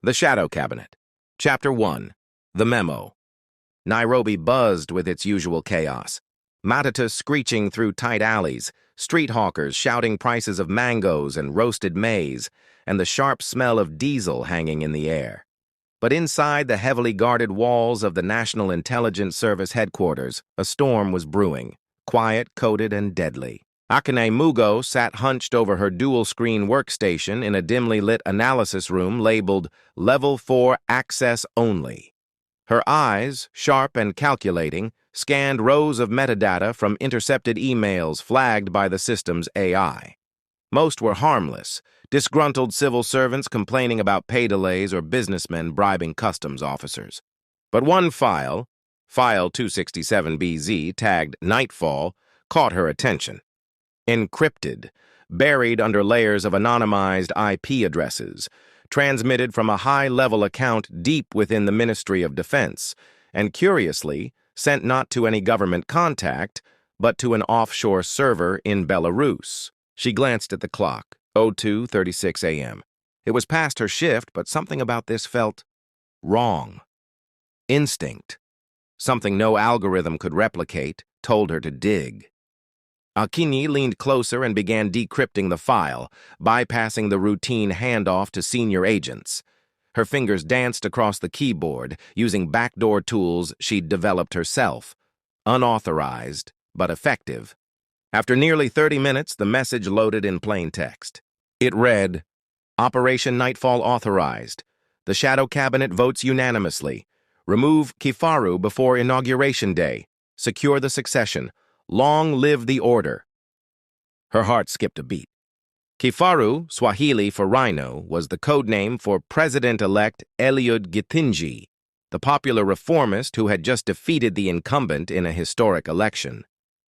The Shadow Cabinet. Chapter 1. The Memo. Nairobi buzzed with its usual chaos. Matatus screeching through tight alleys, street hawkers shouting prices of mangoes and roasted maize, and the sharp smell of diesel hanging in the air. But inside the heavily guarded walls of the National Intelligence Service headquarters, a storm was brewing, quiet, coded, and deadly. Akane Mugo sat hunched over her dual-screen workstation in a dimly lit analysis room labeled Level 4 Access Only. Her eyes, sharp and calculating, scanned rows of metadata from intercepted emails flagged by the system's AI. Most were harmless, disgruntled civil servants complaining about pay delays or businessmen bribing customs officers. But one file, File 267BZ, tagged Nightfall, caught her attention. Encrypted, buried under layers of anonymized IP addresses, transmitted from a high-level account deep within the Ministry of Defense, and curiously, sent not to any government contact, but to an offshore server in Belarus. She glanced at the clock, 02:36 a.m. It was past her shift, but something about this felt wrong. Instinct, something no algorithm could replicate, told her to dig. Akinyi leaned closer and began decrypting the file, bypassing the routine handoff to senior agents. Her fingers danced across the keyboard, using backdoor tools she'd developed herself. Unauthorized, but effective. After nearly 30 minutes, the message loaded in plain text. It read, Operation Nightfall authorized. The Shadow Cabinet votes unanimously. Remove Kifaru before Inauguration Day. Secure the succession. Long live the order. Her heart skipped a beat. Kifaru, Swahili for rhino, was the code name for President-elect Eliud Githinji, the popular reformist who had just defeated the incumbent in a historic election.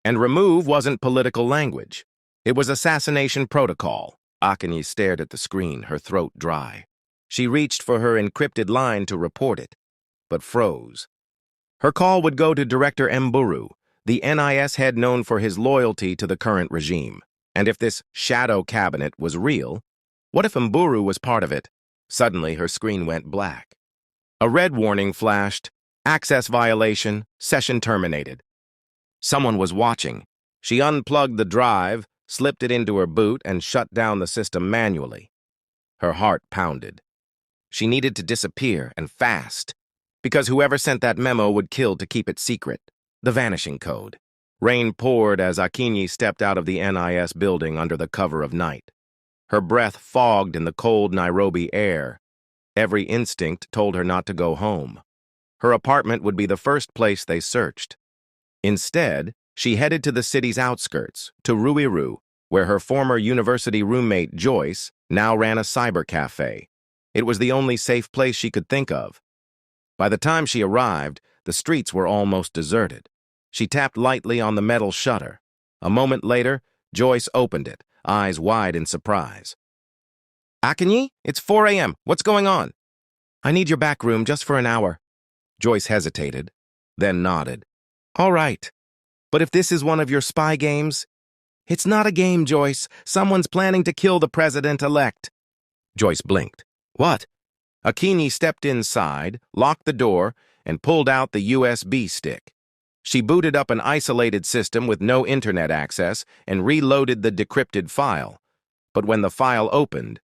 And remove wasn't political language. It was assassination protocol. Akinyi stared at the screen, her throat dry. She reached for her encrypted line to report it, but froze. Her call would go to Director Mburu, the NIS head known for his loyalty to the current regime. And if this shadow cabinet was real, what if Mburu was part of it? Suddenly, her screen went black. A red warning flashed, access violation, session terminated. Someone was watching. She unplugged the drive, slipped it into her boot, and shut down the system manually. Her heart pounded. She needed to disappear, and fast, because whoever sent that memo would kill to keep it secret. The vanishing code. Rain poured as Akinyi stepped out of the NIS building under the cover of night. Her breath fogged in the cold Nairobi air. Every instinct told her not to go home. Her apartment would be the first place they searched. Instead, she headed to the city's outskirts, to Ruiru, where her former university roommate Joyce now ran a cyber cafe. It was the only safe place she could think of. By the time she arrived, the streets were almost deserted. She tapped lightly on the metal shutter. A moment later, Joyce opened it, eyes wide in surprise. Akinyi, it's 4 a.m. What's going on? I need your back room just for an hour. Joyce hesitated, then nodded. All right. But if this is one of your spy games? It's not a game, Joyce. Someone's planning to kill the president-elect. Joyce blinked. What? Akinyi stepped inside, locked the door, and pulled out the USB stick. She booted up an isolated system with no internet access and reloaded the decrypted file. But when the file opened,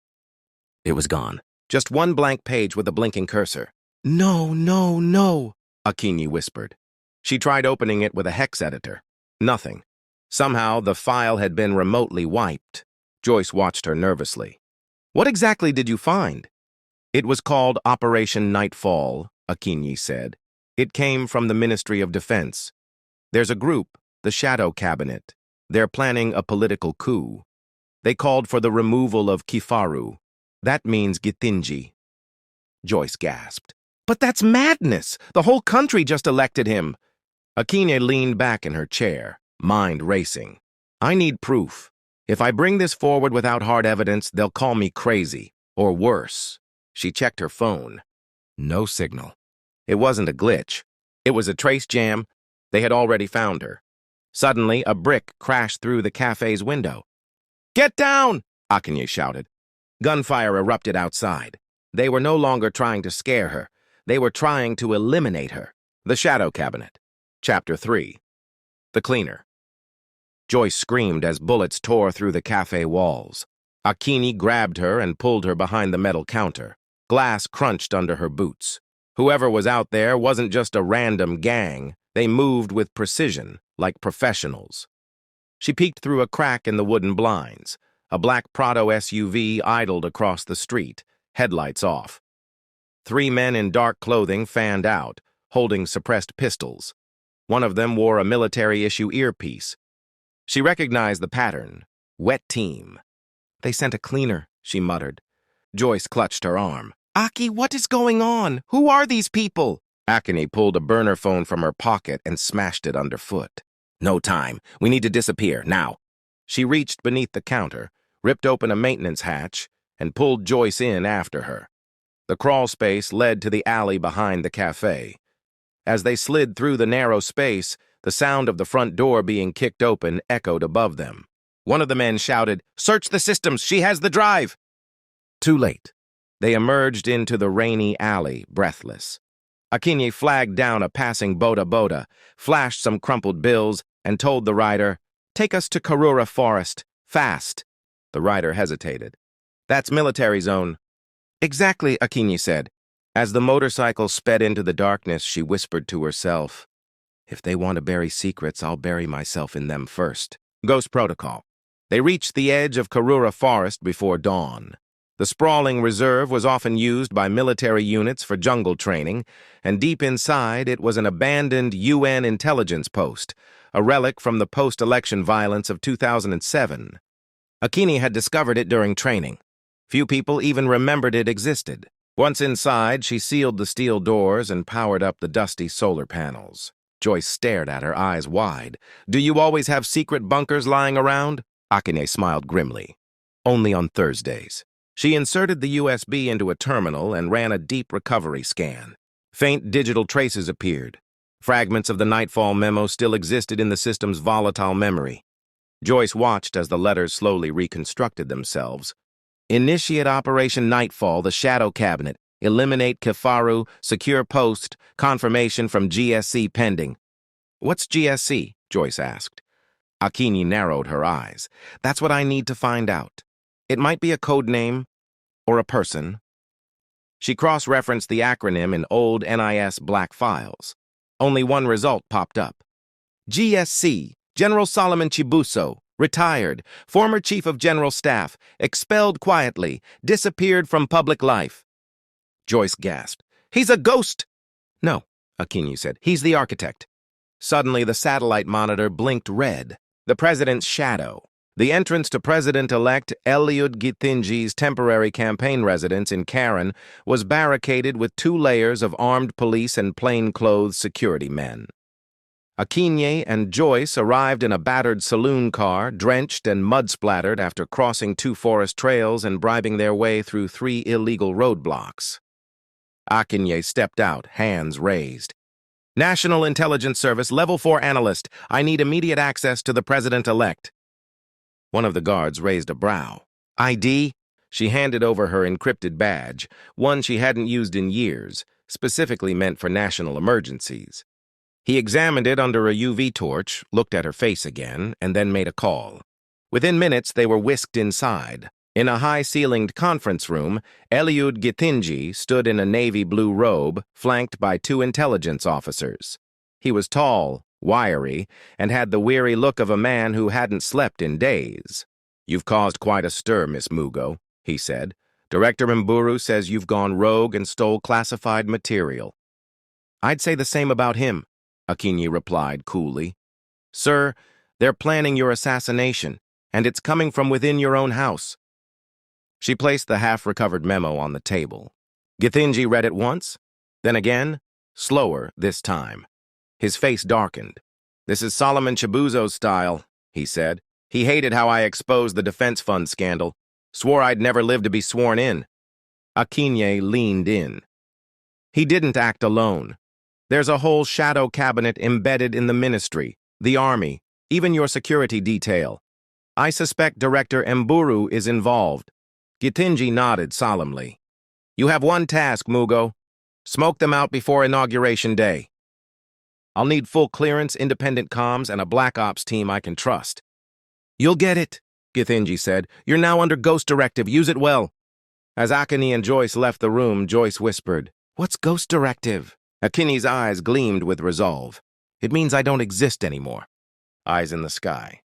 it was gone. Just one blank page with a blinking cursor. No, no, no, Akinyi whispered. She tried opening it with a hex editor. Nothing. Somehow, the file had been remotely wiped. Joyce watched her nervously. What exactly did you find? It was called Operation Nightfall, Akinyi said. It came from the Ministry of Defense. There's a group, the Shadow Cabinet. They're planning a political coup. They called for the removal of Kifaru. That means Githinji. Joyce gasped. But that's madness! The whole country just elected him! Akinyi leaned back in her chair, mind racing. I need proof. If I bring this forward without hard evidence, they'll call me crazy, or worse. She checked her phone. No signal. It wasn't a glitch. It was a trace jam. They had already found her. Suddenly, a brick crashed through the cafe's window. Get down! Akinyi shouted. Gunfire erupted outside. They were no longer trying to scare her. They were trying to eliminate her. The Shadow Cabinet. Chapter 3. The Cleaner. Joyce screamed as bullets tore through the cafe walls. Akini grabbed her and pulled her behind the metal counter. Glass crunched under her boots. Whoever was out there wasn't just a random gang. They moved with precision, like professionals. She peeked through a crack in the wooden blinds. A black Prado SUV idled across the street, headlights off. 3 men in dark clothing fanned out, holding suppressed pistols. One of them wore a military-issue earpiece. She recognized the pattern. Wet team. "They sent a cleaner," she muttered. Joyce clutched her arm. "Aki, what is going on? Who are these people?" Akini pulled a burner phone from her pocket and smashed it underfoot. "No time. We need to disappear, now." She reached beneath the counter, ripped open a maintenance hatch, and pulled Joyce in after her. The crawl space led to the alley behind the cafe. As they slid through the narrow space, the sound of the front door being kicked open echoed above them. One of the men shouted, "Search the systems! She has the drive!" Too late. They emerged into the rainy alley, breathless. Akini flagged down a passing boda, flashed some crumpled bills, and told the rider, "Take us to Karura Forest, fast." The rider hesitated. "That's military zone." "Exactly," Akini said. As the motorcycle sped into the darkness, she whispered to herself, "If they want to bury secrets, I'll bury myself in them first." Ghost protocol. They reached the edge of Karura Forest before dawn. The sprawling reserve was often used by military units for jungle training, and deep inside it was an abandoned UN intelligence post, a relic from the post-election violence of 2007. Akini had discovered it during training. Few people even remembered it existed. Once inside, she sealed the steel doors and powered up the dusty solar panels. Joyce stared at her, eyes wide. "Do you always have secret bunkers lying around?" Akini smiled grimly. "Only on Thursdays." She inserted the USB into a terminal and ran a deep recovery scan. Faint digital traces appeared. Fragments of the Nightfall memo still existed in the system's volatile memory. Joyce watched as the letters slowly reconstructed themselves. "Initiate Operation Nightfall, the Shadow Cabinet. Eliminate Kifaru, secure post, confirmation from GSC pending." "What's GSC?" Joyce asked. Akini narrowed her eyes. "That's what I need to find out. It might be a code name or a person." She cross-referenced the acronym in old NIS black files. Only one result popped up. GSC, General Solomon Chibuso, retired, former Chief of General Staff, expelled quietly, disappeared from public life. Joyce gasped. "He's a ghost!" "No," Akini said. "He's the architect." Suddenly, the satellite monitor blinked red. The president's shadow. The entrance to President-elect Eliud Githinji's temporary campaign residence in Karen was barricaded with 2 layers of armed police and plainclothes security men. Akini and Joyce arrived in a battered saloon car, drenched and mud-splattered after crossing 2 forest trails and bribing their way through 3 illegal roadblocks. Akini stepped out, hands raised. "National Intelligence Service, Level 4 Analyst. I need immediate access to the President-elect." One of the guards raised a brow. "ID?" She handed over her encrypted badge, one she hadn't used in years, specifically meant for national emergencies. He examined it under a UV torch, looked at her face again, and then made a call. Within minutes, they were whisked inside. In a high-ceilinged conference room, Eliud Githinji stood in a navy blue robe, flanked by 2 intelligence officers. He was tall, wiry, and had the weary look of a man who hadn't slept in days. "You've caused quite a stir, Miss Mugo," he said. "Director Mburu says you've gone rogue and stole classified material." "I'd say the same about him," Akini replied coolly. "Sir, they're planning your assassination, and it's coming from within your own house." She placed the half-recovered memo on the table. Githinji read it once, then again, slower this time. His face darkened. "This is Solomon Chibuzo's style," he said. "He hated how I exposed the defense fund scandal. Swore I'd never live to be sworn in." Akini leaned in. "He didn't act alone. There's a whole shadow cabinet embedded in the ministry, the army, even your security detail. I suspect Director Mburu is involved." Githinji nodded solemnly. You have one task, Mugo. Smoke them out before Inauguration Day. I'll need full clearance, independent comms, and a Black Ops team I can trust. You'll get it, Githinji said. You're now under Ghost Directive. Use it well. As Akini and Joyce left the room, Joyce whispered, "What's Ghost Directive?" Akini's eyes gleamed with resolve. "It means I don't exist anymore." Eyes in the sky.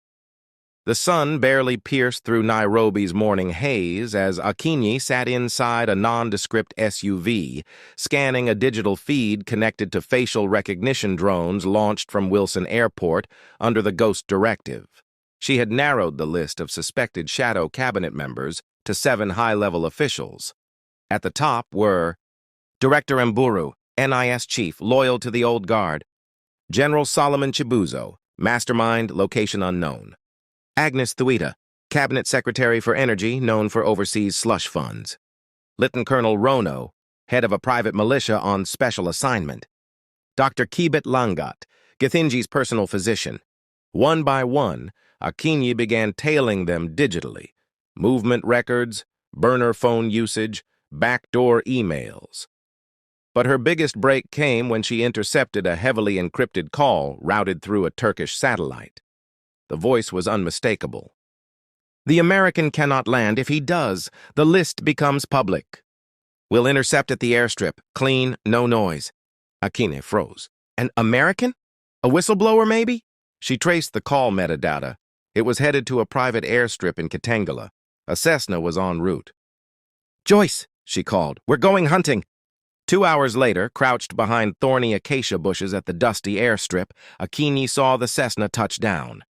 The sun barely pierced through Nairobi's morning haze as Akinyi sat inside a nondescript SUV, scanning a digital feed connected to facial recognition drones launched from Wilson Airport under the Ghost Directive. She had narrowed the list of suspected shadow cabinet members to 7 high-level officials. At the top were Director Mburu, NIS Chief, loyal to the old guard; General Solomon Chibuzo, mastermind, location unknown; Agnes Thuita, Cabinet Secretary for Energy, known for overseas slush funds; Lieutenant Colonel Rono, head of a private militia on special assignment; Dr. Kibet Langat, Githinji's personal physician. One by one, Akinyi began tailing them digitally. Movement records, burner phone usage, backdoor emails. But her biggest break came when she intercepted a heavily encrypted call routed through a Turkish satellite. The voice was unmistakable. "The American cannot land. If he does, the list becomes public. We'll intercept at the airstrip. Clean, no noise." Akine froze. "An American? A whistleblower, maybe?" She traced the call metadata. It was headed to a private airstrip in Kitengela. A Cessna was en route. "Joyce," she called, "we're going hunting." 2 hours later, crouched behind thorny acacia bushes at the dusty airstrip, Akinyi saw the Cessna touch down.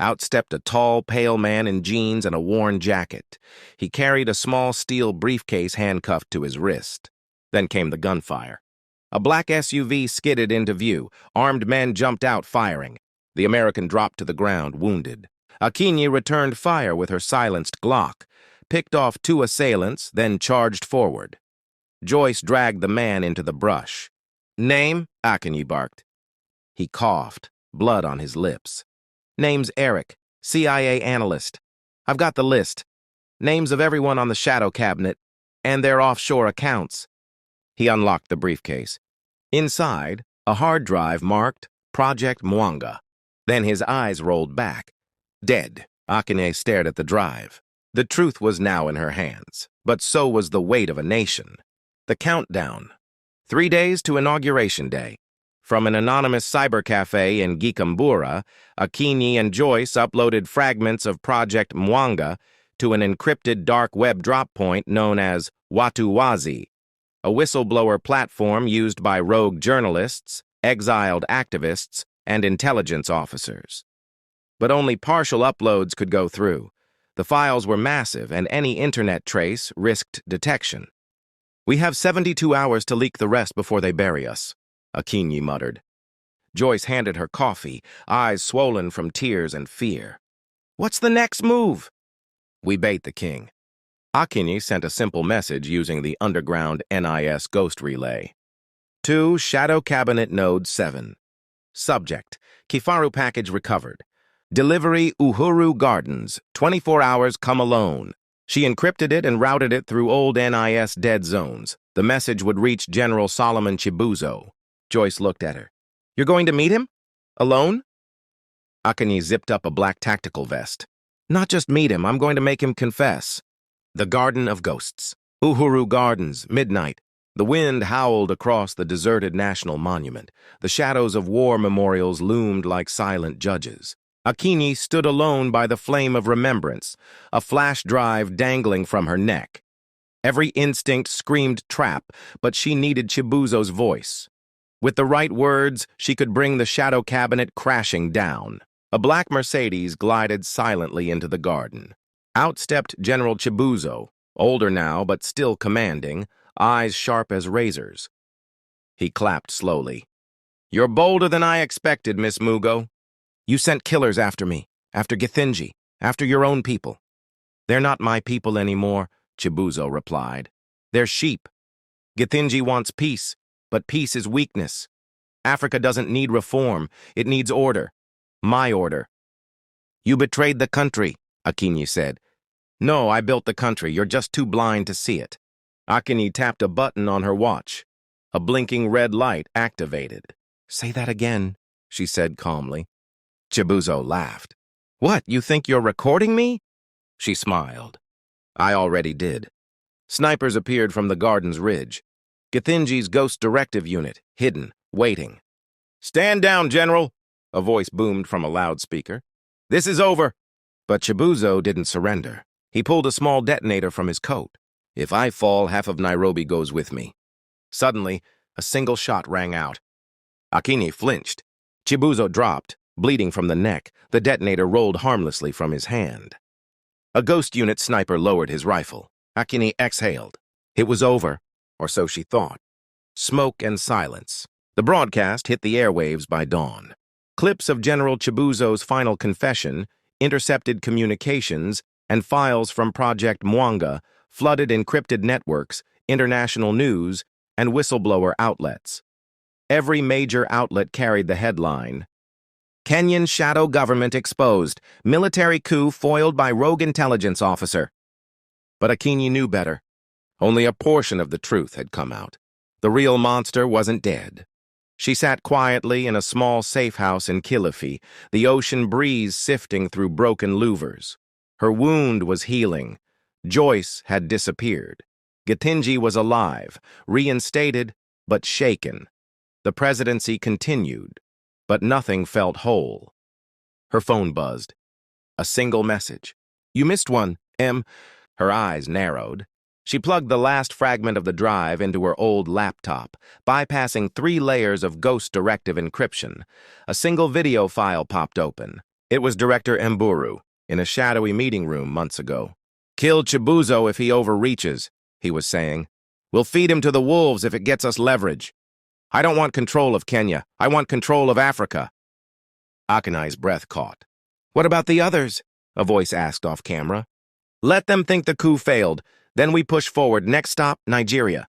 Out stepped a tall, pale man in jeans and a worn jacket. He carried a small steel briefcase handcuffed to his wrist. Then came the gunfire. A black SUV skidded into view. Armed men jumped out firing. The American dropped to the ground, wounded. Akinyi returned fire with her silenced Glock, picked off 2 assailants, then charged forward. Joyce dragged the man into the brush. "Name?" Akinyi barked. He coughed, blood on his lips. "Name's Eric, CIA analyst. I've got the list. Names of everyone on the shadow cabinet and their offshore accounts." He unlocked the briefcase. Inside, a hard drive marked Project Mwanga. Then his eyes rolled back. Dead, Akine stared at the drive. The truth was now in her hands, but so was the weight of a nation. The countdown. 3 days to Inauguration Day. From an anonymous cybercafe in Gikambura, Akinyi and Joyce uploaded fragments of Project Mwanga to an encrypted dark web drop point known as Watuwazi, a whistleblower platform used by rogue journalists, exiled activists, and intelligence officers. But only partial uploads could go through. The files were massive, and any internet trace risked detection. "We have 72 hours to leak the rest before they bury us," Akinyi muttered. Joyce handed her coffee, eyes swollen from tears and fear. "What's the next move?" "We bait the king." Akinyi sent a simple message using the underground NIS ghost relay. To Shadow Cabinet Node 7. Subject: Kifaru package recovered. Delivery Uhuru Gardens, 24 hours, come alone. She encrypted it and routed it through old NIS dead zones. The message would reach General Solomon Chibuzo. Joyce looked at her. "You're going to meet him? Alone?" Akinyi zipped up a black tactical vest. "Not just meet him, I'm going to make him confess." The Garden of Ghosts. Uhuru Gardens, midnight. The wind howled across the deserted national monument. The shadows of war memorials loomed like silent judges. Akinyi stood alone by the flame of remembrance, a flash drive dangling from her neck. Every instinct screamed trap, but she needed Chibuzo's voice. With the right words, she could bring the shadow cabinet crashing down. A black Mercedes glided silently into the garden. Out stepped General Chibuzo, older now but still commanding, eyes sharp as razors. He clapped slowly. "You're bolder than I expected, Miss Mugo. You sent killers after me, after Githinji, after your own people." "They're not my people anymore," Chibuzo replied. "They're sheep. Githinji wants peace, but peace is weakness. Africa doesn't need reform, it needs order. My order." "You betrayed the country," Akinyi said. "No, I built the country. You're just too blind to see it." Akini tapped a button on her watch. A blinking red light activated. "Say that again," she said calmly. Chibuzo laughed. "What, you think you're recording me?" She smiled. "I already did." Snipers appeared from the garden's ridge. Githinji's Ghost Directive Unit, hidden, waiting. "Stand down, General," a voice boomed from a loudspeaker. "This is over." But Chibuzo didn't surrender. He pulled a small detonator from his coat. "If I fall, half of Nairobi goes with me." Suddenly, a single shot rang out. Akini flinched. Chibuzo dropped, bleeding from the neck. The detonator rolled harmlessly from his hand. A Ghost Unit sniper lowered his rifle. Akini exhaled. It was over, or so she thought. Smoke and silence. The broadcast hit the airwaves by dawn. Clips of General Chibuzo's final confession, intercepted communications, and files from Project Mwanga flooded encrypted networks, international news, and whistleblower outlets. Every major outlet carried the headline, "Kenyan shadow government exposed. Military coup foiled by rogue intelligence officer." But Akini knew better. Only a portion of the truth had come out. The real monster wasn't dead. She sat quietly in a small safe house in Kilifi, the ocean breeze sifting through broken louvers. Her wound was healing. Joyce had disappeared. Githinji was alive, reinstated, but shaken. The presidency continued, but nothing felt whole. Her phone buzzed. A single message. "You missed one, M." Her eyes narrowed. She plugged the last fragment of the drive into her old laptop, bypassing 3 layers of Ghost Directive encryption. A single video file popped open. It was Director Mburu, in a shadowy meeting room months ago. "Kill Chibuzo if he overreaches," he was saying. "We'll feed him to the wolves if it gets us leverage. I don't want control of Kenya. I want control of Africa." Akini's breath caught. "What about the others?" a voice asked off camera. "Let them think the coup failed. Then we push forward. Next stop, Nigeria."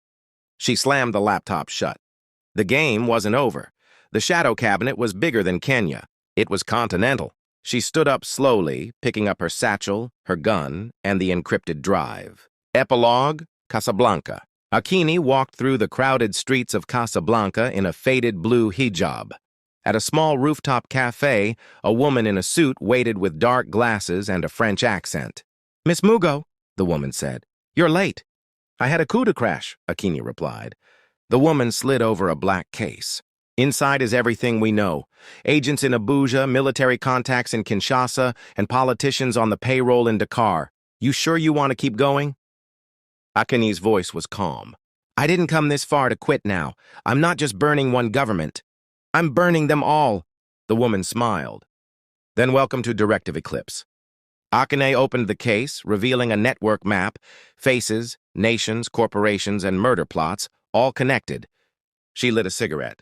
She slammed the laptop shut. The game wasn't over. The shadow cabinet was bigger than Kenya. It was continental. She stood up slowly, picking up her satchel, her gun, and the encrypted drive. Epilogue, Casablanca. Akini walked through the crowded streets of Casablanca in a faded blue hijab. At a small rooftop cafe, a woman in a suit waited with dark glasses and a French accent. "Miss Mugo," the woman said. "You're late." "I had a coup to crash," Akini replied. The woman slid over a black case. "Inside is everything we know. Agents in Abuja, military contacts in Kinshasa, and politicians on the payroll in Dakar. You sure you want to keep going?" Akini's voice was calm. "I didn't come this far to quit now. I'm not just burning one government. I'm burning them all." The woman smiled. "Then welcome to Directive Eclipse." Akini opened the case, revealing a network map, faces, nations, corporations, and murder plots, all connected. She lit a cigarette.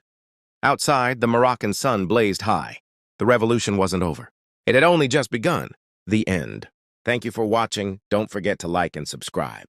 Outside, the Moroccan sun blazed high. The revolution wasn't over. It had only just begun. The end. Thank you for watching. Don't forget to like and subscribe.